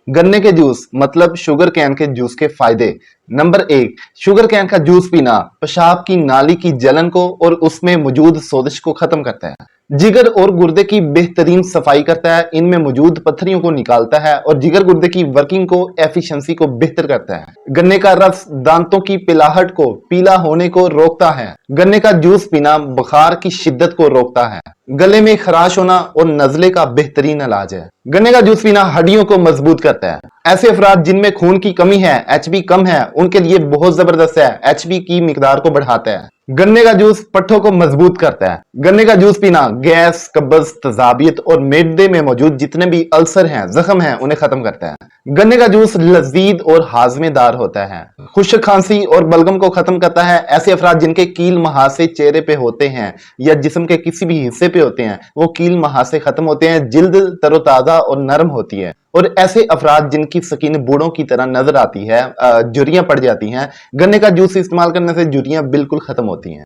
गन्ने के जूस मतलब शुगर कैन के जूस के फायदे। नंबर 1, शुगर कैन का जूस पीना पेशाब की नाली की जलन को और उसमें मौजूद सोजिश को खत्म करता है। जिगर और गुर्दे की बेहतरीन सफाई करता है, इनमें मौजूद पत्थरियों को निकालता है और जिगर गुर्दे की वर्किंग को एफिशिएंसी को बेहतर करता है। गन्ने का रस दांतों की पिलाहट को पीला होने को रोकता है। गन्ने का जूस पीना बुखार की शिद्दत को रोकता है। गले में खराश होना और नजले का बेहतरीन इलाज है। गन्ने का जूस पीना हड्डियों को मजबूत करता है। ऐसे अफराद जिनमें खून की कमी है, एचबी कम है, उनके लिए बहुत जबरदस्त है। एचबी की मिकदार को बढ़ाता है। गन्ने का जूस पट्ठों को मजबूत करता है। गन्ने का जूस पीना गैस, कब्ज, तजाबियत और मैदे में मौजूद जितने भी अल्सर हैं, जख्म हैं, उन्हें खत्म करता है। गन्ने का जूस लजीज और हाजमेदार होता है। खुश्क खांसी और बलगम को खत्म करता है। ऐसे अफराद जिनके कील महासे चेहरे पे होते हैं या जिस्म के किसी भी हिस्से पे होते हैं, वो कील महासे खत्म होते हैं। जिल्द तरोताजा और नरम होती है। और ऐसे अफराद जिनकी स्किन बूढ़ों की तरह नजर आती है, झुर्रियां पड़ जाती हैं, गन्ने का जूस इस्तेमाल करने से झुर्रियां बिल्कुल खत्म होती हैं।